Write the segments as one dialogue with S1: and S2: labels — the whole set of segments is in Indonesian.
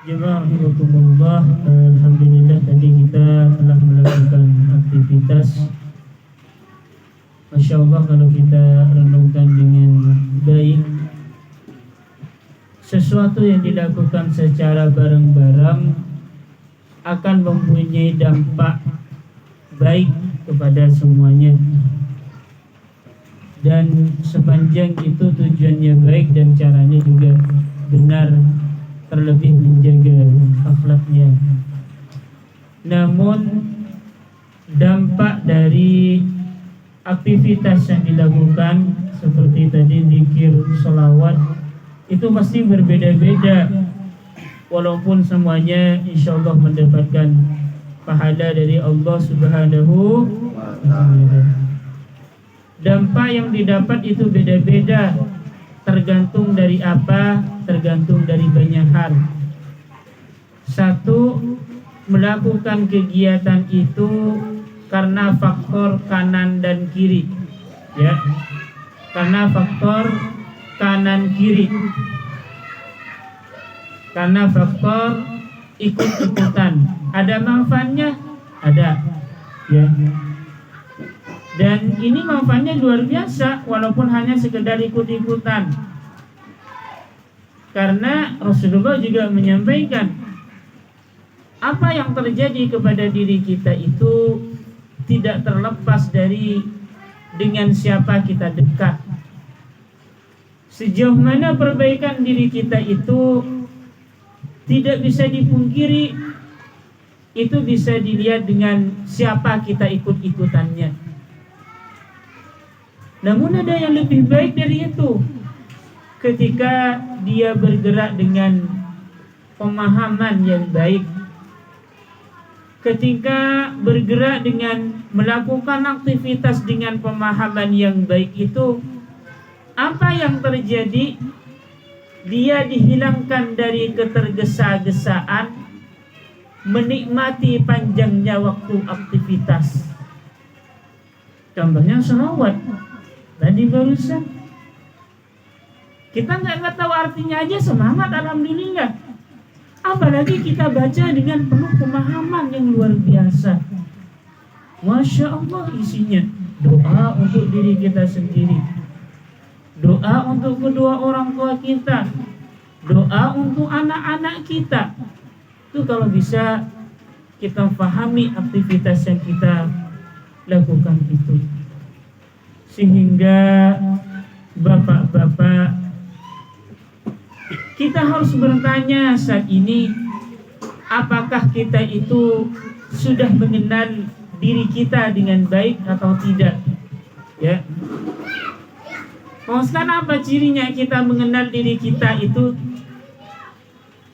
S1: Jemaah rahimakumullah, alhamdulillah tadi kita telah melakukan aktivitas. Masya Allah, kalau kita renungkan dengan baik, sesuatu yang dilakukan secara bareng-bareng akan mempunyai dampak baik kepada semuanya. Dan sepanjang itu tujuannya baik dan caranya juga benar, terlebih menjaga akhlaknya. Namun dampak dari aktivitas yang dilakukan seperti tadi zikir, sholawat, itu pasti berbeda-beda. Walaupun semuanya insya Allah mendapatkan pahala dari Allah Subhanahu wa Ta'ala. Dampak yang didapat itu beda-beda, tergantung dari apa? Tergantung dari banyak hal. Satu, melakukan kegiatan itu karena faktor kanan dan kiri, ya, karena faktor kanan kiri, karena faktor ikut-ikutan. Ada manfaatnya, ada, ya. Dan ini manfaatnya luar biasa, walaupun hanya sekedar ikut-ikutan. Karena Rasulullah juga menyampaikan, apa yang terjadi kepada diri kita itu tidak terlepas dari dengan siapa kita dekat. Sejauh mana perbaikan diri kita itu tidak bisa dipungkiri, itu bisa dilihat dengan siapa kita ikut-ikutannya. Namun ada yang lebih baik dari itu, ketika dia bergerak dengan pemahaman yang baik, ketika bergerak dengan melakukan aktivitas dengan pemahaman yang baik itu, apa yang terjadi? Dia dihilangkan dari ketergesa-gesaan, menikmati panjangnya waktu aktivitas. Contohnya sholawat tadi barusan, kita nggak tahu artinya aja semangat, alhamdulillah. Apalagi kita baca dengan penuh pemahaman yang luar biasa. Masya Allah, isinya doa untuk diri kita sendiri, doa untuk kedua orang tua kita, doa untuk anak-anak kita. Itu kalau bisa kita pahami aktivitas yang kita lakukan itu. Sehingga bapak-bapak, kita harus bertanya saat ini, apakah kita itu sudah mengenal diri kita dengan baik atau tidak? Ya. Konstan apa cirinya kita mengenal diri kita itu?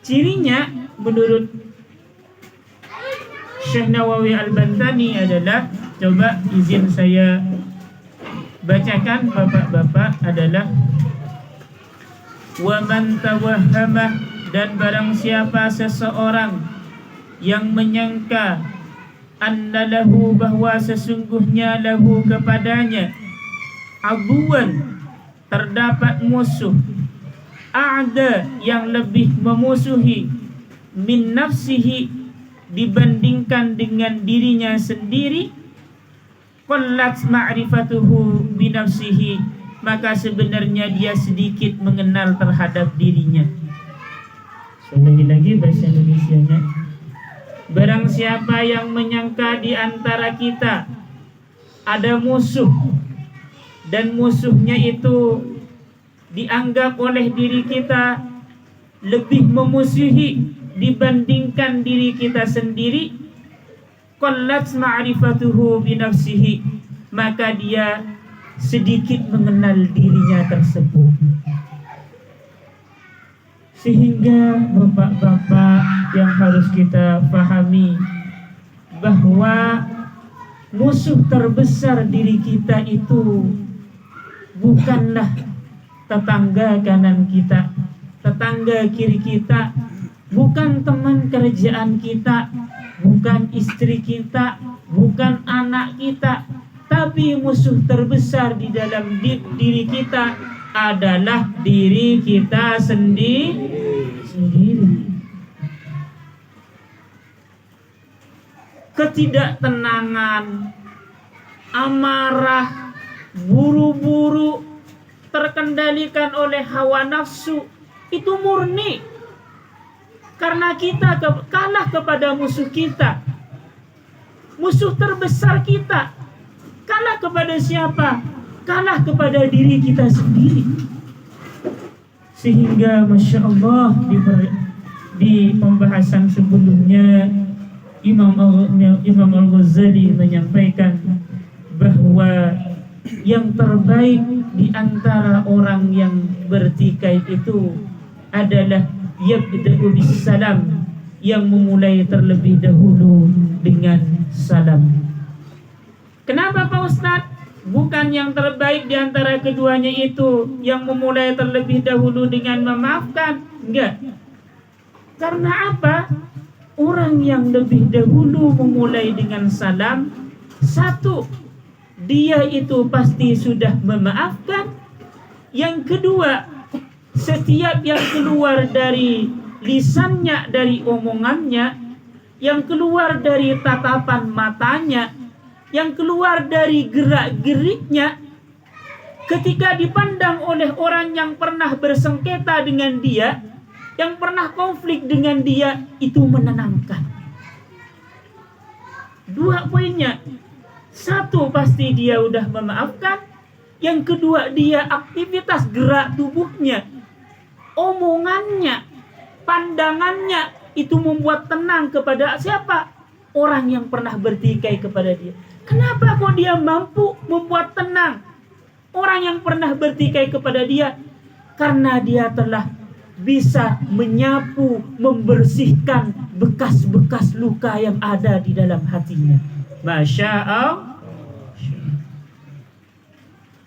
S1: Cirinya menurut Syekh Nawawi Al-Bantani adalah, coba izin saya bacakan bapak-bapak, adalah wa man tawahhamah, dan barang siapa seseorang yang menyangka anna lahu, bahwa sesungguhnya lahu kepadanya, aduwan, terdapat musuh, a'da, yang lebih memusuhi, min nafsihi, dibandingkan dengan dirinya sendiri, qallat ma'rifatuhu binafsihi, maka sebenarnya dia sedikit mengenal terhadap dirinya. Lagi bahasa Indonesianya, barang siapa yang menyangka di antara kita ada musuh, dan musuhnya itu dianggap oleh diri kita lebih memusuhi dibandingkan diri kita sendiri, qallat ma'rifatuhu binafsihi, maka dia sedikit mengenal dirinya tersebut. Sehingga bapak-bapak yang harus kita pahami bahwa musuh terbesar diri kita itu bukanlah tetangga kanan kita, tetangga kiri kita, bukan teman kerjaan kita, bukan istri kita, bukan anak kita, tapi musuh terbesar di dalam diri kita adalah diri kita sendiri. ketidaktenangan, amarah, buru-buru, terkendalikan oleh hawa nafsu, itu murni karena kita kalah kepada musuh kita, musuh terbesar kita. Kalah kepada siapa? Kalah kepada diri kita sendiri. Sehingga Masya Allah di pembahasan sebelumnya Imam Al-Ghazali menyampaikan bahwa yang terbaik di antara orang yang bertikai itu adalah yabda'u bis salam, yang memulai terlebih dahulu dengan salam. Kenapa Pak Ustadz? Bukan yang terbaik di antara keduanya itu yang memulai terlebih dahulu dengan memaafkan? Enggak. Karena apa? Orang yang lebih dahulu memulai dengan salam, satu, dia itu pasti sudah memaafkan. Yang kedua, setiap yang keluar dari lisannya, dari omongannya, yang keluar dari tatapan matanya, yang keluar dari gerak-geriknya, ketika dipandang oleh orang yang pernah bersengketa dengan dia, yang pernah konflik dengan dia, itu menenangkan. Dua poinnya. Satu, pasti dia udah memaafkan. Yang kedua, dia aktivitas gerak tubuhnya, omongannya, pandangannya, itu membuat tenang kepada siapa? Orang yang pernah bertikai kepada dia. Kenapa kok dia mampu membuat tenang orang yang pernah bertikai kepada dia? Karena dia telah bisa menyapu, membersihkan bekas-bekas luka yang ada di dalam hatinya. Masya Allah.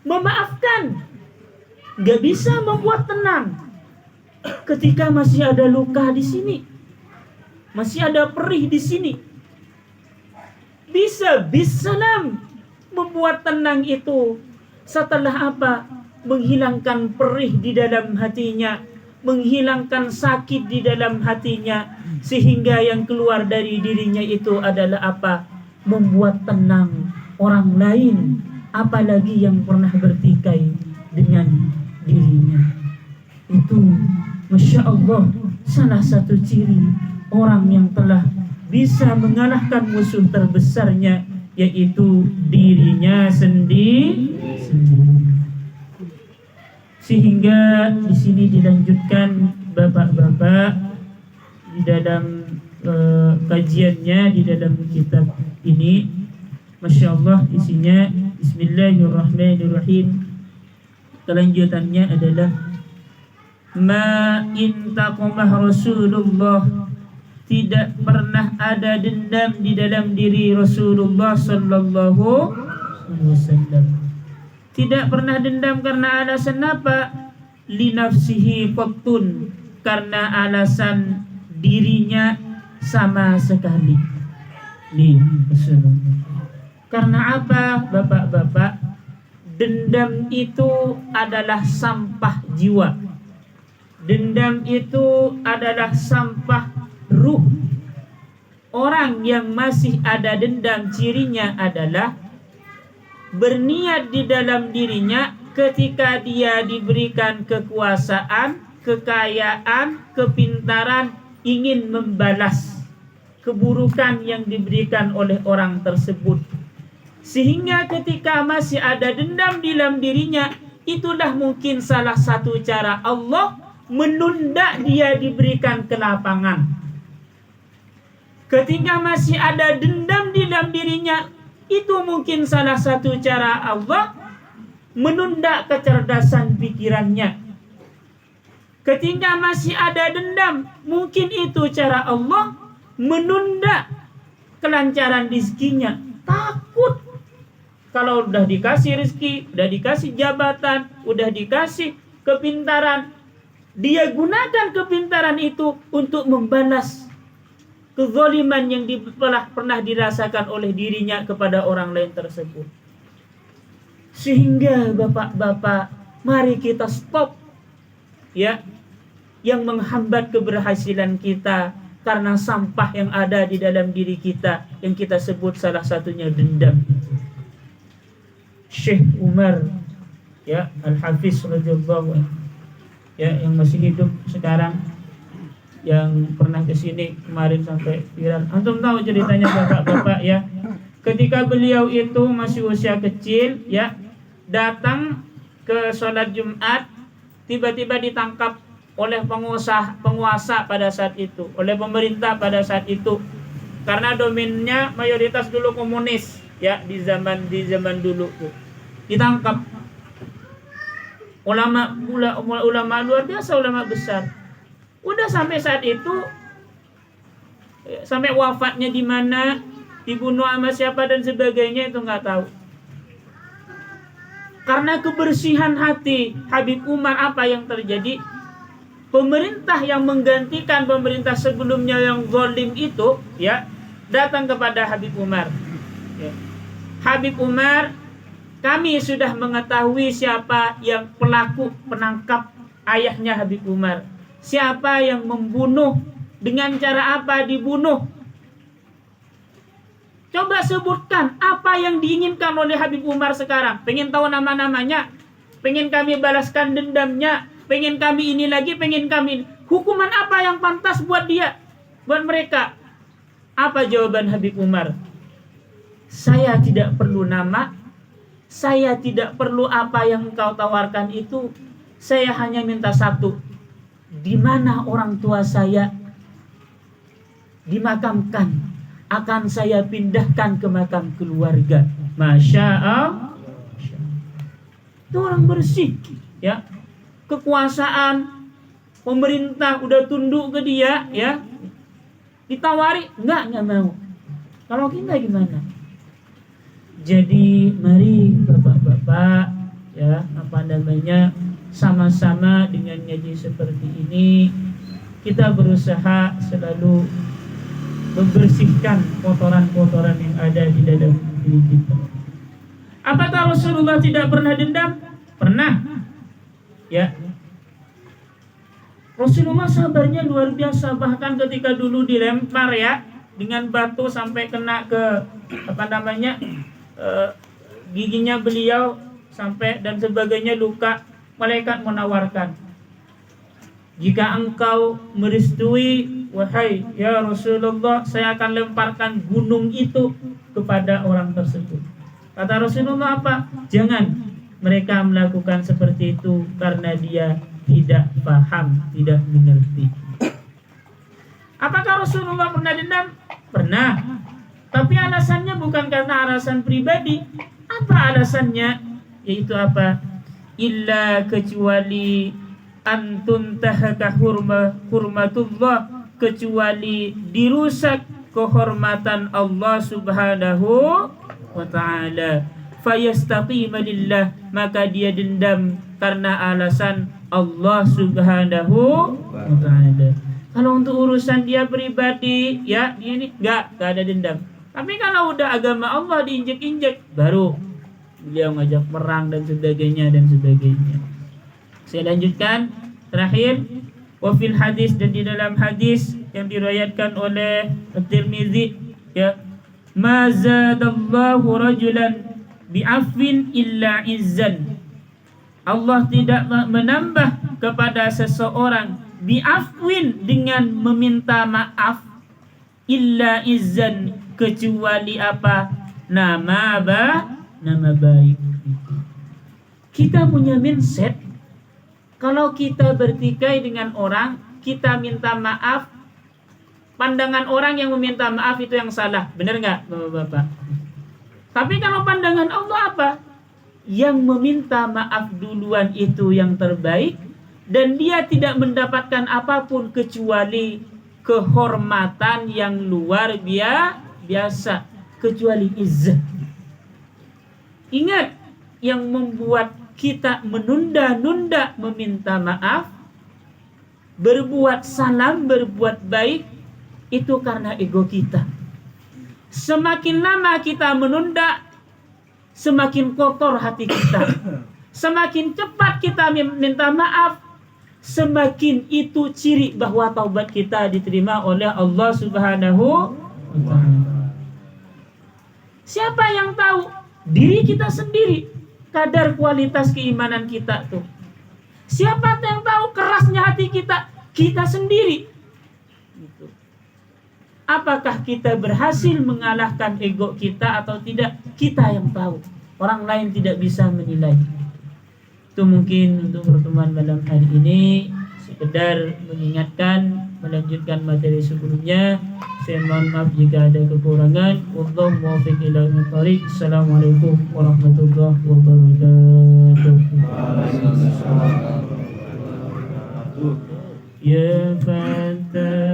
S1: Memaafkan gak bisa membuat tenang ketika masih ada luka di sini, masih ada perih di sini. Bisa bisalam membuat tenang itu setelah apa? Menghilangkan perih di dalam hatinya, menghilangkan sakit di dalam hatinya, sehingga yang keluar dari dirinya itu adalah apa? Membuat tenang orang lain, apalagi yang pernah bertikai dengan dirinya. Itu Masya Allah salah satu ciri orang yang telah bisa mengalahkan musuh terbesarnya, yaitu dirinya sendiri. Sehingga di sini dilanjutkan bapak-bapak di dalam kajiannya di dalam kitab ini, Masya Allah, isinya Bismillahirrahmanirrahim. Kelanjutannya adalah ma intaqamah Rasulullah, tidak pernah ada dendam di dalam diri Rasulullah sallallahu alaihi wasallam. Tidak pernah dendam karena alasan apa? Li nafsihi qattun, karena alasan dirinya sama sekali. Nih, karena apa, bapak-bapak? Dendam itu adalah sampah jiwa. Dendam itu adalah sampah ruh. Orang yang masih ada dendam, cirinya adalah berniat di dalam dirinya ketika dia diberikan kekuasaan, kekayaan, kepintaran, ingin membalas keburukan yang diberikan oleh orang tersebut. Sehingga ketika masih ada dendam di dalam dirinya, itulah mungkin salah satu cara Allah menunda dia diberikan kelapangan. Ketika masih ada dendam di dalam dirinya, itu mungkin salah satu cara Allah menunda kecerdasan pikirannya. Ketika masih ada dendam, mungkin itu cara Allah menunda kelancaran rezekinya. Takut kalau udah dikasih rezeki, udah dikasih jabatan, udah dikasih kepintaran, dia gunakan kepintaran itu untuk membalas kezaliman yang pernah dirasakan oleh dirinya kepada orang lain tersebut. Sehingga bapak-bapak, mari kita stop ya yang menghambat keberhasilan kita karena sampah yang ada di dalam diri kita yang kita sebut salah satunya dendam. Syekh Umar ya Al-Hafiz radhiyallahu anhu ya yang masih hidup sekarang, yang pernah kesini kemarin sampai viral. Antum tahu ceritanya bapak-bapak ya, ketika beliau itu masih usia kecil ya, datang ke sholat Jumat, tiba-tiba ditangkap oleh penguasa pada saat itu, oleh pemerintah pada saat itu, karena dominnya mayoritas dulu komunis ya di zaman dulu tuh. Ditangkap ulama luar biasa, ulama besar. Udah sampai saat itu, sampai wafatnya di mana, dibunuh sama siapa dan sebagainya itu nggak tahu. Karena kebersihan hati Habib Umar, apa yang terjadi? Pemerintah yang menggantikan pemerintah sebelumnya yang zalim itu ya datang kepada Habib Umar. Ya. Habib Umar, kami sudah mengetahui siapa yang pelaku penangkap ayahnya Habib Umar. Siapa yang membunuh, dengan cara apa dibunuh. Coba sebutkan apa yang diinginkan oleh Habib Umar sekarang. Pengen tahu nama-namanya, pengen kami balaskan dendamnya, pengen kami ini lagi, pengen kami ini. Hukuman apa yang pantas buat dia, buat mereka? Apa jawaban Habib Umar? Saya tidak perlu nama, saya tidak perlu apa yang engkau tawarkan itu. Saya hanya minta satu. Di mana orang tua saya dimakamkan, akan saya pindahkan ke makam keluarga. Masya Allah. Itu orang bersih ya. Kekuasaan pemerintah udah tunduk ke dia ya. Ditawari enggak mau. Kalau kita gimana? Jadi mari bapak-bapak ya, sama-sama dengan ngaji seperti ini kita berusaha selalu membersihkan kotoran-kotoran yang ada di dalam diri kita. Apakah Rasulullah tidak pernah dendam? Pernah. Ya. Rasulullah sabarnya luar biasa, bahkan ketika dulu dilempar ya dengan batu sampai kena ke giginya beliau sampai dan sebagainya, luka, malaikat menawarkan, jika engkau merestui, wahai ya Rasulullah, saya akan lemparkan gunung itu kepada orang tersebut. Kata Rasulullah apa? Jangan mereka melakukan seperti itu karena dia tidak paham, tidak mengerti. Apakah Rasulullah pernah dendam? Pernah. Tapi alasannya bukan karena alasan pribadi. Apa alasannya? Yaitu apa? Illa kecuali antun tahaka hurmatullah, kecuali dirusak kehormatan Allah subhanahu wa ta'ala. Fayastaqima lillah, maka dia dendam karena alasan Allah subhanahu wa ta'ala. Kalau untuk urusan dia pribadi ya ini enggak ada dendam. Tapi kalau udah agama Allah diinjek-injek, baru beliau ngajak perang dan sebagainya. Saya lanjutkan terakhir, wafil hadis, dan di dalam hadis yang diriwayatkan oleh At-Tirmizi ya, ma zadallahu rajulan bi'afwin illa izzan. Allah tidak menambah kepada seseorang bi'afwin, dengan meminta maaf, illa izzan, kecuali apa? Nama baik. Kita punya mindset, kalau kita bertikai dengan orang, kita minta maaf, pandangan orang yang meminta maaf itu yang salah. Benar nggak bapak-bapak? Tapi kalau pandangan Allah apa? Yang meminta maaf duluan itu yang terbaik, dan dia tidak mendapatkan apapun kecuali kehormatan yang luar biasa, kecuali izzah. Ingat, yang membuat kita menunda-nunda meminta maaf, berbuat salam, berbuat baik, itu karena ego kita. Semakin lama kita menunda, semakin kotor hati kita. Semakin cepat kita minta maaf, semakin itu ciri bahwa taubat kita diterima oleh Allah Subhanahu wa Ta'ala. Siapa yang tahu? Diri kita sendiri, kadar kualitas keimanan kita tuh. Siapa yang tahu kerasnya hati kita? Kita sendiri. Gitu. Apakah kita berhasil mengalahkan ego kita atau tidak? Kita yang tahu. Orang lain tidak bisa menilai. Itu mungkin untuk pertemuan malam hari ini, sekedar mengingatkan, melanjutkan materi sebelumnya. Saya mohon maaf jika ada kekurangan. Wallahu muwaffiq ila aqwamit thoriq. Assalamualaikum warahmatullahi wabarakatuh. Ya Fanta